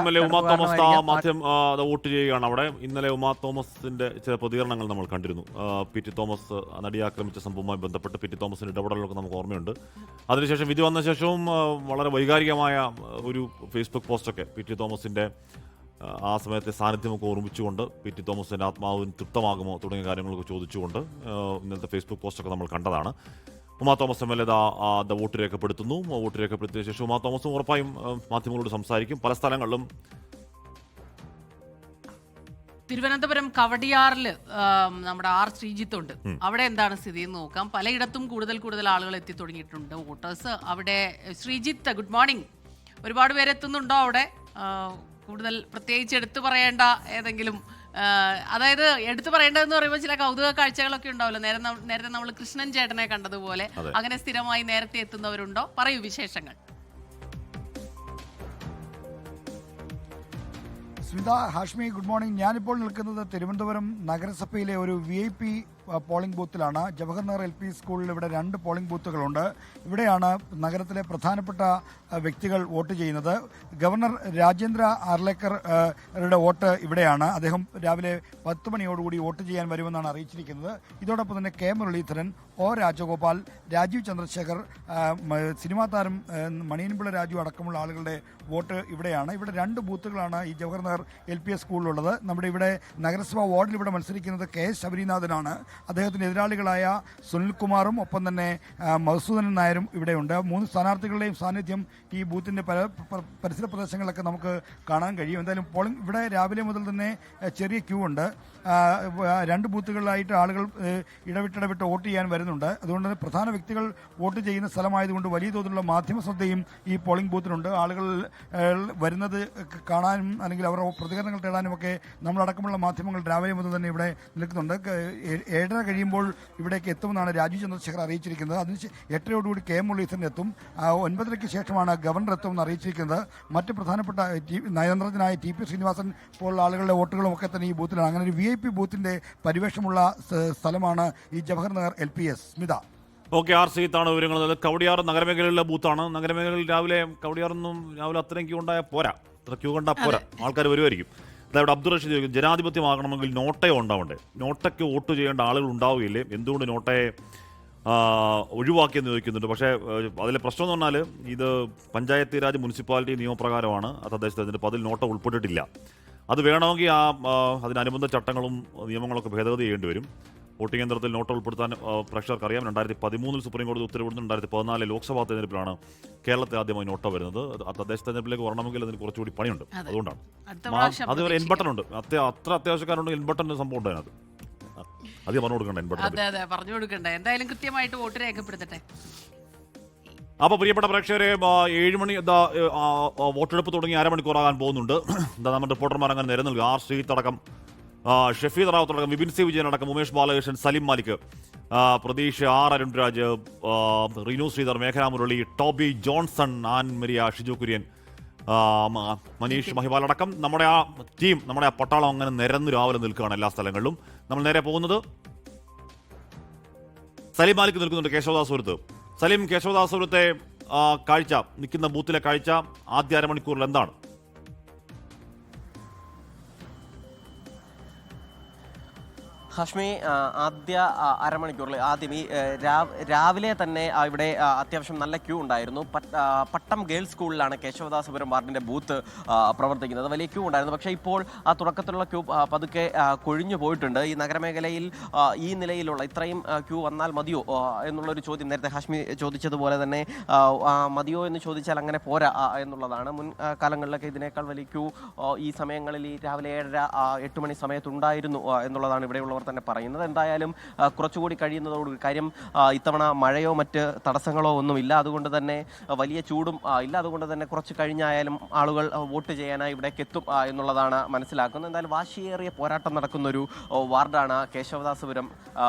MLA Uma Thomas vote ചെയ്യുകയാണ് അവിടെ. ഇന്നലെ ഉമാ തോമസിന്റെ ചില പ്രതികരണങ്ങൾ നമ്മൾ കണ്ടിരുന്നു. പി.ടി. തോമസ് നടിയെ ആക്രമിച്ച സംഭവവുമായി ബന്ധപ്പെട്ട് പി.ടി. തോമസിന്റെ ഇടപെടലൊക്കെ നമുക്ക് ഓർമ്മയുണ്ട്. അതിനുശേഷം വിധി വന്ന ശേഷവും വളരെ വൈകാരികമായ ഒരു ഫേസ്ബുക്ക് പോസ്റ്റൊക്കെ പി.ടി. തോമസിന്റെ ആ സമയത്തെ സാന്നിധ്യമൊക്കെ ഓർമ്മിച്ചുകൊണ്ട് പി.ടി. തോമസിന്റെ ആത്മാവിന് തൃപ്തമാകുമോ തുടങ്ങിയ കാര്യങ്ങളൊക്കെ ചോദിച്ചുകൊണ്ട് ഇന്നത്തെ ഫേസ്ബുക്ക് പോസ്റ്റൊക്കെ നമ്മൾ കണ്ടതാണ്. ഉമാ തോമസ് MLA വോട്ട് രേഖപ്പെടുത്തുന്നു. വോട്ട് രേഖപ്പെടുത്തിയ ശേഷം ഉമാ തോമസും ഉറപ്പായും മാധ്യമങ്ങളോട് സംസാരിക്കും. പല സ്ഥലങ്ങളിലും തിരുവനന്തപുരം കവടിയാറിൽ നമ്മുടെ ശ്രീജിത്ത് ഉണ്ട്. അവിടെ എന്താണ് സ്ഥിതി എന്ന് നോക്കാം. പലയിടത്തും കൂടുതൽ ആളുകൾ എത്തി തുടങ്ങിയിട്ടുണ്ട്, വോട്ടേഴ്സ്. അവിടെ ശ്രീജിത്ത്, ഗുഡ് മോർണിംഗ്. ഒരുപാട് പേര് എത്തുന്നുണ്ടോ അവിടെ? കൂടുതൽ പ്രത്യേകിച്ച് എടുത്തു പറയേണ്ട ഏതെങ്കിലും, അതായത് എടുത്തു പറയേണ്ടതെന്ന് പറയുമ്പോൾ ചില കൗതുക കാഴ്ചകളൊക്കെ ഉണ്ടാവല്ലോ. നേരത്തെ നമ്മൾ കൃഷ്ണൻ ചേട്ടനെ കണ്ടതുപോലെ അങ്ങനെ സ്ഥിരമായി നേരത്തെ എത്തുന്നവരുണ്ടോ? പറയൂ വിശേഷങ്ങൾ. Smitha, Hashmi, good morning. ഞാനിപ്പോൾ നിൽക്കുന്നത് തിരുവനന്തപുരം നഗരസഭയിലെ ഒരു VIP പോളിംഗ് ബൂത്തിലാണ്. ജവഹർനഗർ LP സ്കൂളിൽ ഇവിടെ 2 പോളിംഗ് ബൂത്തുകളുണ്ട്. ഇവിടെയാണ് നഗരത്തിലെ പ്രധാനപ്പെട്ട വ്യക്തികൾ വോട്ട് ചെയ്യുന്നത്. ഗവർണർ രാജേന്ദ്ര ആർലേക്കറുടെ വോട്ട് ഇവിടെയാണ്. അദ്ദേഹം രാവിലെ 10 മണിയോടുകൂടി വോട്ട് ചെയ്യാൻ വരുമെന്നാണ് അറിയിച്ചിരിക്കുന്നത്. ഇതോടൊപ്പം തന്നെ K. Muraleedharan, O. Rajagopal, Rajeev Chandrasekhar, cinema താരം മണിയൻപിള്ള രാജു അടക്കമുള്ള ആളുകളുടെ വോട്ട് ഇവിടെയാണ്. ഇവിടെ 2 ബൂത്തുകളാണ് ഈ ജവഹർനഗർ LP സ്കൂളിലുള്ളത്. നമ്മുടെ ഇവിടെ നഗരസഭാ വാർഡിൽ ഇവിടെ മത്സരിക്കുന്നത് K. ശബരിനാഥനാണ്. അദ്ദേഹത്തിന്റെ എതിരാളികളായ സുനിൽകുമാറും ഒപ്പം തന്നെ മധുസൂദനൻ നായരും ഇവിടെയുണ്ട്. 3 സ്ഥാനാർത്ഥികളുടെയും സാന്നിധ്യം ഈ ബൂത്തിന്റെ പരിസര പ്രദേശങ്ങളിലൊക്കെ നമുക്ക് കാണാൻ കഴിയും. എന്തായാലും പോളിംഗ് ഇവിടെ രാവിലെ മുതൽ തന്നെ ചെറിയ ക്യൂ ഉണ്ട്. 2 ബൂത്തുകളിലായിട്ട് ആളുകൾ ഇടവിട്ട് വോട്ട് ചെയ്യാൻ വരുന്നുണ്ട്. അതുകൊണ്ട് തന്നെ പ്രധാന വ്യക്തികൾ വോട്ട് ചെയ്യുന്ന സ്ഥലമായതുകൊണ്ട് വലിയ തോതിലുള്ള മാധ്യമ ശ്രദ്ധയും ഈ പോളിംഗ് ബൂത്തിനുണ്ട്. ആളുകൾ വരുന്നത് കാണാനും അല്ലെങ്കിൽ അവരുടെ പ്രതികരണങ്ങൾ തേടാനും ഒക്കെ നമ്മളടക്കമുള്ള മാധ്യമങ്ങൾ രാവിലെ മുതൽ തന്നെ ഇവിടെ നിൽക്കുന്നുണ്ട്. 7:30 കഴിയുമ്പോൾ ഇവിടേക്ക് എത്തുമെന്നാണ് രാജീവ് ചന്ദ്രശേഖർ അറിയിച്ചിരിക്കുന്നത്. അതിന് 8:00 K. മുരളീധരൻ എത്തും. 9:30 ശേഷമാണ് ഗവർണർ എത്തുമെന്ന് അറിയിച്ചിരിക്കുന്നത്. മറ്റ് പ്രധാനപ്പെട്ട നയതന്ത്രജ്ഞനായ TP ശ്രീനിവാസൻ പോലുള്ള ആളുകളുടെ വോട്ടുകളും ഒക്കെ തന്നെ ഈ ബൂത്തിലാണ്. അങ്ങനെ ഒരു VIP ബൂത്തിന്റെ പരിവേഷമുള്ള സ്ഥലമാണ് ഈ ജവഹർനഗർ LPS. സ്മിത. ഓക്കെ, ശ്രീജിത്താണ് വിവരങ്ങൾ. കവടിയാർ നഗരമേഖലയിലെ ബൂത്താണ്. നഗരമേഖലയിൽ രാവിലെ കവടിയാറൊന്നും രാവിലെ അത്രയും ക്യൂ ഉണ്ടായാൽ പോരാ, അത്ര ക്യൂ കണ്ടാൽ പോരാ, ആൾക്കാർ വരുമായിരിക്കും. അതായത് അബ്ദുൾ റഷീദ് ചോദിക്കും, ജനാധിപത്യമാകണമെങ്കിൽ നോട്ടയോ ഉണ്ടാവണ്ടേ? നോട്ടയ്ക്ക് വോട്ട് ചെയ്യേണ്ട ആളുകൾ ഉണ്ടാവുകയില്ലേ? എന്തുകൊണ്ട് നോട്ടയെ ഒഴിവാക്കിയെന്ന് ചോദിക്കുന്നുണ്ട്. പക്ഷേ അതിലെ പ്രശ്നം എന്ന് പറഞ്ഞാൽ ഇത് പഞ്ചായത്ത് രാജ് മുനിസിപ്പാലിറ്റി നിയമപ്രകാരമാണ് തദ്ദേശ തെരഞ്ഞെടുപ്പ്. അതിൽ നോട്ട ഉൾപ്പെട്ടിട്ടില്ല. അത് വേണമെങ്കിൽ അതിനനുബന്ധ ചട്ടങ്ങളും നിയമങ്ങളൊക്കെ ഭേദഗതി ചെയ്യേണ്ടി വരും. വോട്ടിംഗ് യന്ത്രത്തിൽ നോട്ട് ഉൾപ്പെടുത്താൻ പ്രേക്ഷകർക്ക് അറിയാം. 2013 സുപ്രീം കോടതി ഉത്തരവിടുന്നു. 2014 ലോക്സഭാ തെരഞ്ഞെടുപ്പിലാണ് കേരളത്തിൽ ആദ്യമായി നോട്ട വരുന്നത്. തദ്ദേശ തെരഞ്ഞെടുപ്പിലേക്ക് വരണമെങ്കിൽ അതിന് കുറച്ചുകൂടി പണിയുണ്ട്. അതുകൊണ്ടാണ് അത് ഒരു എൻബട്ടൺ ഉണ്ട്. അത്ര അത്യാവശ്യക്കാരുണ്ടെങ്കിൽ എൻബട്ടൺ സംഭവം ഉണ്ട്. അതിനകത്ത് അധികം പറഞ്ഞു കൊടുക്കണ്ട. എന്തായാലും കൃത്യമായിട്ട് വോട്ട് രേഖപ്പെടുത്തട്ടെ. അപ്പോൾ പ്രിയപ്പെട്ട പ്രേക്ഷകരെ, 7 മണി വോട്ടെടുപ്പ് തുടങ്ങി അരമണിക്കൂറാകാൻ പോകുന്നുണ്ട്. നമ്മുടെ റിപ്പോർട്ടർമാർ അങ്ങനെ നിരനിൽക്കുക. ശ്രീജിത്ത് അടക്കം, ഷഫീദ് റാവത്ത് അടക്കം, വിപിൻ സി വിജയൻ അടക്കം, ഉമേഷ് ബാലകൃഷ്ണൻ, സലിം മാലിക്, പ്രതീഷ്, അരുൺരാജ്, റിനു ശ്രീധർ, മേഘന Murali, Toby Johnson, Ann Maria, Shiju Kurian, Manish Mahiwal അടക്കം നമ്മുടെ ആ ടീം, നമ്മുടെ ആ പട്ടാളം അങ്ങനെ നിരന്നു രാവിലെ നിൽക്കുകയാണ് എല്ലാ സ്ഥലങ്ങളിലും. നമ്മൾ നേരെ പോകുന്നത് സലിം മാലിക് നിൽക്കുന്നുണ്ട് കേശവദാസപുരത്ത്. സലിം, കേശവദാസപുരത്തെ കാഴ്ച, നിൽക്കുന്ന ബൂത്തിലെ കാഴ്ച ആദ്യ അരമണിക്കൂറിൽ എന്താണ്? ഹാഷ്മി, ആദ്യ അരമണിക്കൂറിൽ ആദ്യം ഈ രാവിലെ തന്നെ ഇവിടെ അത്യാവശ്യം നല്ല ക്യൂ ഉണ്ടായിരുന്നു. പട്ടം ഗേൾസ് സ്കൂളിലാണ് കേശവദാസപുരം വാർഡിൻ്റെ ബൂത്ത് പ്രവർത്തിക്കുന്നത്. വലിയ ക്യൂ ഉണ്ടായിരുന്നു. പക്ഷേ ഇപ്പോൾ ആ തുടക്കത്തിലുള്ള ക്യൂ പതുക്കെ കൊഴിഞ്ഞു പോയിട്ടുണ്ട്. ഈ നഗരമേഖലയിൽ ഈ നിലയിലുള്ള ഇത്രയും ക്യൂ വന്നാൽ മതിയോ എന്നുള്ളൊരു ചോദ്യം നേരത്തെ ഹാഷ്മി ചോദിച്ചതുപോലെ തന്നെ മതിയോ എന്ന് ചോദിച്ചാൽ അങ്ങനെ പോരാ എന്നുള്ളതാണ്. മുൻ കാലങ്ങളിലൊക്കെ ഇതിനേക്കാൾ വലിയ ക്യൂ ഈ സമയങ്ങളിൽ ഈ രാവിലെ 7:30-8 മണി സമയത്തുണ്ടായിരുന്നു എന്നുള്ളതാണ് ഇവിടെയുള്ളവർ തന്നെ പറയുന്നത്. എന്തായാലും കുറച്ചുകൂടി കഴിയുന്നതോടുകൂടി, കാര്യം ഇത്തവണ മഴയോ മറ്റ് തടസ്സങ്ങളോ ഒന്നുമില്ല, അതുകൊണ്ട് തന്നെ വലിയ ചൂടും ഇല്ല, അതുകൊണ്ട് തന്നെ കുറച്ച് കഴിഞ്ഞായാലും ആളുകൾ വോട്ട് ചെയ്യാനായി ഇവിടേക്ക് എത്തും എന്നുള്ളതാണ് മനസ്സിലാക്കുന്നത്. എന്തായാലും വാശിയേറിയ പോരാട്ടം നടക്കുന്നൊരു വാർഡാണ് കേശവദാസപുരം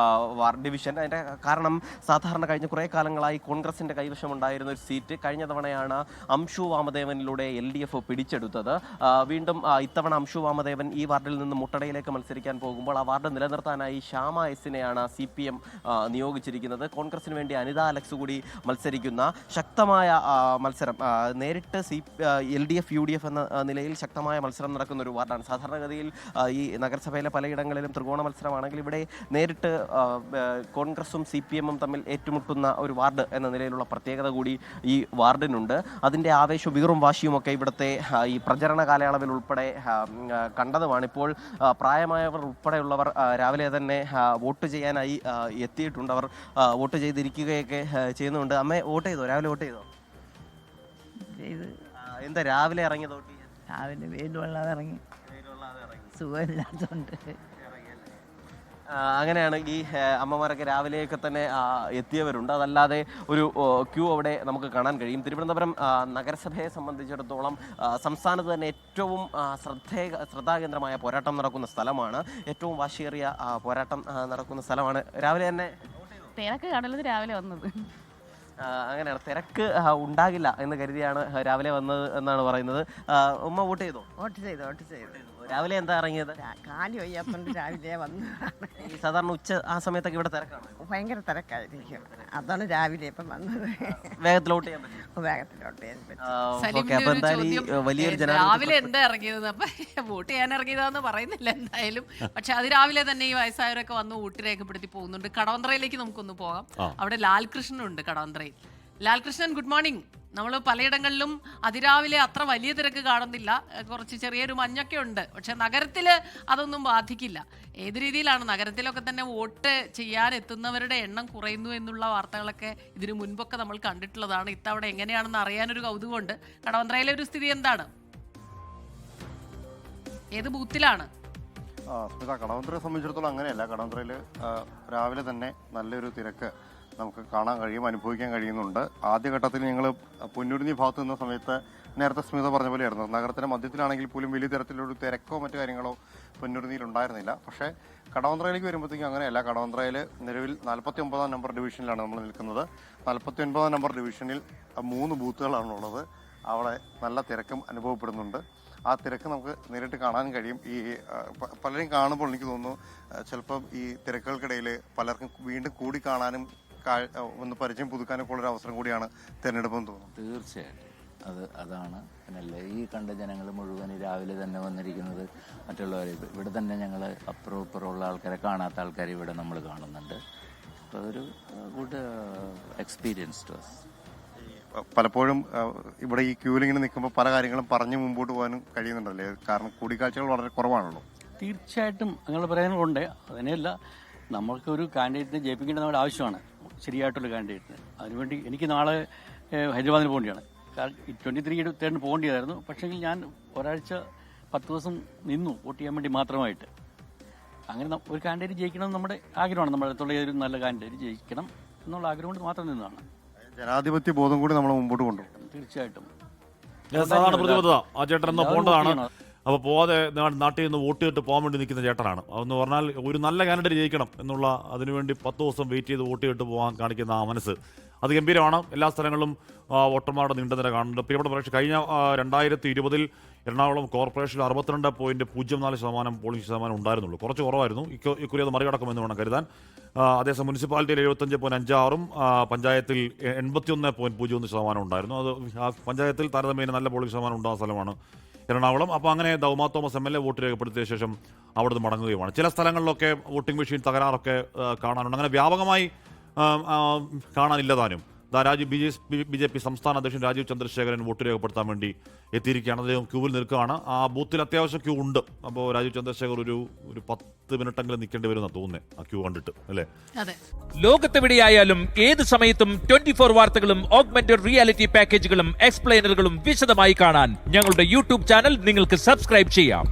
വാർഡ് ഡിവിഷൻ. അതിൻ്റെ കാരണം സാധാരണ കഴിഞ്ഞ കുറേ കാലങ്ങളായി കോൺഗ്രസിൻ്റെ കൈവശമുണ്ടായിരുന്ന ഒരു സീറ്റ് കഴിഞ്ഞ തവണയാണ് അംശു വാമദേവനിലൂടെ LDF പിടിച്ചെടുത്തത്. വീണ്ടും ഇത്തവണ അംശു വാമദേവൻ ഈ വാർഡിൽ നിന്ന് മുട്ടടയിലേക്ക് മത്സരിക്കാൻ പോകുമ്പോൾ ആ വാർഡ് നിലനിർത്താൻ നടത്താനായി ശ്യാമ എസിനെയാണ് CPM നിയോഗിച്ചിരിക്കുന്നത്. കോൺഗ്രസിന് വേണ്ടി അനിത അലക്സ് കൂടി മത്സരിക്കുന്ന ശക്തമായ മത്സരം. നേരിട്ട് LDF UDF എന്ന നിലയിൽ ശക്തമായ മത്സരം നടക്കുന്ന ഒരു വാർഡാണ്. സാധാരണഗതിയിൽ ഈ നഗരസഭയിലെ പലയിടങ്ങളിലും ത്രികോണ മത്സരമാണെങ്കിൽ ഇവിടെ നേരിട്ട് കോൺഗ്രസും CPM-ഉം തമ്മിൽ ഏറ്റുമുട്ടുന്ന ഒരു വാർഡ് എന്ന നിലയിലുള്ള പ്രത്യേകത കൂടി ഈ വാർഡിനുണ്ട്. അതിൻ്റെ ആവേശവും വീറും വാശിയുമൊക്കെ ഇവിടുത്തെ ഈ പ്രചരണ കാലയളവിൽ ഉൾപ്പെടെ കണ്ടതുമാണ്. ഇപ്പോൾ പ്രായമായവർ ഉൾപ്പെടെയുള്ളവർ രാവിലെ തന്നെ വോട്ട് ചെയ്യാനായി എത്തിയിട്ടുണ്ട്. അവർ വോട്ട് ചെയ്തിരിക്കുകയൊക്കെ ചെയ്യുന്നുണ്ട്. അമ്മ വോട്ട് ചെയ്തോ? രാവിലെ വോട്ട് ചെയ്തോ? എന്താ രാവിലെ ഇറങ്ങിയത് വോട്ട് ചെയ്യാൻ? രാവിലെ വെയിൽ കൊള്ളാതെ ഇറങ്ങി, സുഖമില്ലാത്തതുകൊണ്ട്. അങ്ങനെയാണ് ഈ അമ്മമാരൊക്കെ രാവിലെയൊക്കെ തന്നെ എത്തിയവരുണ്ട്. അതല്ലാതെ ഒരു ക്യൂ അവിടെ നമുക്ക് കാണാൻ കഴിയും. തിരുവനന്തപുരം നഗരസഭയെ സംബന്ധിച്ചിടത്തോളം സംസ്ഥാനത്ത് തന്നെ ഏറ്റവും ശ്രദ്ധാകേന്ദ്രമായ പോരാട്ടം നടക്കുന്ന സ്ഥലമാണ്. ഏറ്റവും വാശിയേറിയ പോരാട്ടം നടക്കുന്ന സ്ഥലമാണ്. രാവിലെ തന്നെ തിരക്ക് കടലത് രാവിലെ വന്നത്. അങ്ങനെയാണ്, തിരക്ക് ഉണ്ടാകില്ല എന്ന് കരുതിയാണ് രാവിലെ വന്നത് എന്നാണ് പറയുന്നത്. ഉമ്മ വോട്ട് ചെയ്തോ? വോട്ട് ചെയ്തു. രാവിലെ എന്താ ഇറങ്ങിയത്? കാലി വയ്യാത്തോണ്ട് രാവിലെ വന്നു. ഈ സാധാരണ ഉച്ച ആ സമയത്തൊക്കെ ഇവിടെ തിരക്കാണ്, ഭയങ്കര തിരക്കായിരിക്കും. അതാണ് രാവിലെ ഇപ്പം വന്നത്. വേഗത്തിൽ വോട്ട് ചെയ്യാൻ പറ്റും. വേഗത്തിലോട്ട് ചെയ്യാൻ പറ്റും. അപ്പൊ എന്തായാലും വലിയൊരു രാവിലെ എന്താ ഇറങ്ങിയത്? അപ്പൊ വോട്ട് ചെയ്യാൻ ഇറങ്ങിയതാന്ന് പറയുന്നില്ല എന്തായാലും. പക്ഷെ അത് രാവിലെ തന്നെ ഈ വയസ്സായവരൊക്കെ വന്ന് വോട്ട് രേഖപ്പെടുത്തി പോകുന്നുണ്ട്. കടവന്ത്രയിലേക്ക് നമുക്കൊന്ന് പോകാം. അവിടെ ലാൽകൃഷ്ണൻ ഉണ്ട് കടവന്ത്രയിൽ. Lalkrishnan, good morning. നമ്മൾ പലയിടങ്ങളിലും അതിരാവിലെ അത്ര വലിയ തിരക്ക് കാണുന്നില്ല, കുറച്ച് ചെറിയൊരു മഞ്ഞൊക്കെ ഉണ്ട്. പക്ഷെ നഗരത്തിൽ അതൊന്നും ബാധിക്കില്ല. ഏത് രീതിയിലാണ് നഗരത്തിലൊക്കെ തന്നെ വോട്ട് ചെയ്യാൻ എത്തുന്നവരുടെ എണ്ണം കുറയുന്നു എന്നുള്ള വാർത്തകളൊക്കെ ഇതിനു മുൻപൊക്കെ നമ്മൾ കണ്ടിട്ടുള്ളതാണ്. ഇത്തവണ എങ്ങനെയാണെന്ന് അറിയാനൊരു കൗതുകമുണ്ട്. കടവന്ത്രയിലെ ഒരു സ്ഥിതി എന്താണ്? ഏത് ബൂത്തിലാണ്? കടവന്ത്രയെ സംബന്ധിച്ചിടത്തോളം അങ്ങനെയല്ല. കടവന്ത്രയിൽ രാവിലെ തന്നെ നല്ലൊരു തിരക്ക് നമുക്ക് കാണാൻ കഴിയും, അനുഭവിക്കാൻ കഴിയുന്നുണ്ട്. ആദ്യഘട്ടത്തിൽ ഞങ്ങൾ പൊന്നുരുന്നി ഭാഗത്ത് നിന്ന സമയത്ത് നേരത്തെ സ്മിത പറഞ്ഞ പോലെയായിരുന്നു. നഗരത്തിന്റെ മധ്യത്തിലാണെങ്കിൽ പോലും വലിയ തരത്തിലൊരു തിരക്കോ മറ്റു കാര്യങ്ങളോ പൊന്നുരുന്നിയിൽ ഉണ്ടായിരുന്നില്ല. പക്ഷേ കടവന്ത്രയിലേക്ക് വരുമ്പോഴത്തേക്കും അങ്ങനെയല്ല. കടവന്ത്രയിൽ നിലവിൽ 49-ാം നമ്പർ ഡിവിഷനിലാണ് നമ്മൾ നിൽക്കുന്നത്. 49-ാം നമ്പർ ഡിവിഷനിൽ 3 ബൂത്തുകളാണുള്ളത്. അവിടെ നല്ല തിരക്കും അനുഭവപ്പെടുന്നുണ്ട്. ആ തിരക്ക് നമുക്ക് നേരിട്ട് കാണാൻ കഴിയും. ഈ പലരും കാണുമ്പോൾ എനിക്ക് തോന്നുന്നു ചിലപ്പം ഈ തിരക്കുകൾക്കിടയിൽ പലർക്കും വീണ്ടും കൂടി കാണാനും ഒന്ന് പരിചയം പുതുക്കാനൊക്കെ ഉള്ളൊരു അവസരം കൂടിയാണ് തിരഞ്ഞെടുപ്പെന്ന് തോന്നുന്നു. തീർച്ചയായിട്ടും അതാണ്. പിന്നല്ലേ ഈ കണ്ട ജനങ്ങൾ മുഴുവൻ രാവിലെ തന്നെ വന്നിരിക്കുന്നത്. മറ്റുള്ളവർ ഇവിടെ തന്നെ ഞങ്ങൾ അപ്പുറം ഇപ്പുറമുള്ള ആൾക്കാരെ, കാണാത്ത ആൾക്കാരെ ഇവിടെ നമ്മൾ കാണുന്നുണ്ട്. അപ്പോൾ അതൊരു ഗുഡ് എക്സ്പീരിയൻസ് ടു അസ്. പലപ്പോഴും ഇവിടെ ഈ ക്യൂലിങ്ങനെ നിൽക്കുമ്പോൾ പല കാര്യങ്ങളും പറഞ്ഞ് മുമ്പോട്ട് പോകാനും കഴിയുന്നുണ്ടല്ലേ? കാരണം കൂടിക്കാഴ്ചകൾ വളരെ കുറവാണല്ലോ. തീർച്ചയായിട്ടും അങ്ങനെ പറയാനുണ്ട്. അതിനെയല്ല, നമ്മൾക്കൊരു കാൻഡിഡേറ്റിനെ ജയിപ്പിക്കേണ്ടത് നമ്മുടെ ആവശ്യമാണ്, ശരിയായിട്ടുള്ള കാൻഡിഡേറ്റിന്. അതിനുവേണ്ടി എനിക്ക് നാളെ ഹൈദരാബാദിന് പോകേണ്ടതാണ്. കാരണം 23 പോകേണ്ടതായിരുന്നു. പക്ഷേങ്കിൽ ഞാൻ ഒരാഴ്ച 10 ദിവസം നിന്നു വോട്ട് ചെയ്യാൻ വേണ്ടി മാത്രമായിട്ട്. അങ്ങനെ ഒരു കാൻഡിഡേറ്റ് ജയിക്കണം നമ്മുടെ ആഗ്രഹമാണ്. നമ്മുടെ അടുത്തുള്ള ഒരു നല്ല കാൻഡിഡേറ്റ് ജയിക്കണം എന്നുള്ള ആഗ്രഹം കൊണ്ട് മാത്രം നിന്നതാണ്. ജനാധിപത്യ ബോധം കൂടി നമ്മൾ മുമ്പോട്ട് കൊണ്ടുപോകും. തീർച്ചയായിട്ടും സാധാരണ പ്രതിബദ്ധത. ആ ചേട്ടൻ എന്ന് പോകേണ്ടതാണ്. അപ്പോൾ പോവാതെ നാട്ടിൽ നിന്ന് വോട്ട് ചെയ്തിട്ട് പോകാൻ വേണ്ടി നിൽക്കുന്ന ചേട്ടനാണ്. അതെന്ന് പറഞ്ഞാൽ ഒരു നല്ല കാൻഡിഡേറ്റ് ജയിക്കണം എന്നുള്ള അതിനുവേണ്ടി 10 ദിവസം വെയിറ്റ് ചെയ്ത് വോട്ട് ചെയ്തിട്ട് പോകാൻ കാണിക്കുന്ന ആ മനസ്സ് അത് ഗംഭീരമാണ്. എല്ലാ സ്ഥലങ്ങളിലും വോട്ടർമാരുടെ നീണ്ടനിര കാണുന്നുണ്ട്. പ്രിയപ്പെട്ട പ്രേക്ഷകർ, കഴിഞ്ഞ 2020 എറണാകുളം കോർപ്പറേഷനിൽ 62.04% പോളിംഗ് ശതമാനം ഉണ്ടായിരുന്നുള്ളൂ. കുറച്ച് കുറവായിരുന്നു. ഇക്കുറി അത് മറികടക്കുമെന്ന് വേണം കരുതാൻ. അതേസമയം മുനിസിപ്പാലിറ്റിയിൽ 75.56-ഉം പഞ്ചായത്തിൽ 81.01% ഉണ്ടായിരുന്നു. അത് പഞ്ചായത്തിൽ താരതമ്യേന നല്ല പോളിംഗ് ശതമാനം ഉണ്ടാകുന്ന സ്ഥലമാണ് എറണാകുളം. അപ്പോൾ അങ്ങനെ ദൗമാ തോമസ് MLA വോട്ട് രേഖപ്പെടുത്തിയ ശേഷം അവിടുന്ന് മടങ്ങുകയുമാണ്. ചില സ്ഥലങ്ങളിലൊക്കെ വോട്ടിംഗ് മെഷീൻ തകരാറൊക്കെ കാണാനുണ്ട്. അങ്ങനെ വ്യാപകമായി കാണാനില്ലതാനും. BJP സംസ്ഥാന അധ്യക്ഷൻ രാജീവ് ചന്ദ്രശേഖരൻ വോട്ട് രേഖപ്പെടുത്താൻ വേണ്ടി എത്തിയിരിക്കുകയാണ്. അദ്ദേഹം ക്യൂവിൽ നിൽക്കുകയാണ്. ആ ബൂത്തിൽ അത്യാവശ്യം ക്യൂ ഉണ്ട്. അപ്പോൾ രാജീവ് ചന്ദ്രശേഖർ ഒരു 10 മിനിറ്റെങ്കിലും നിൽക്കേണ്ടി വരുമെന്നാണ് തോന്നുന്നത് ആ ക്യൂ കണ്ടിട്ട്, അല്ലേ? ലോകത്തെവിടെയായാലും ഏത് സമയത്തും 24 വാർത്തകളും ഓഗ്മെന്റഡ് റിയാലിറ്റി പാക്കേജുകളും എക്സ്പ്ലെയിനറുകളും വിശദമായി കാണാൻ ഞങ്ങളുടെ യൂട്യൂബ് ചാനൽ നിങ്ങൾക്ക് സബ്സ്ക്രൈബ് ചെയ്യാം.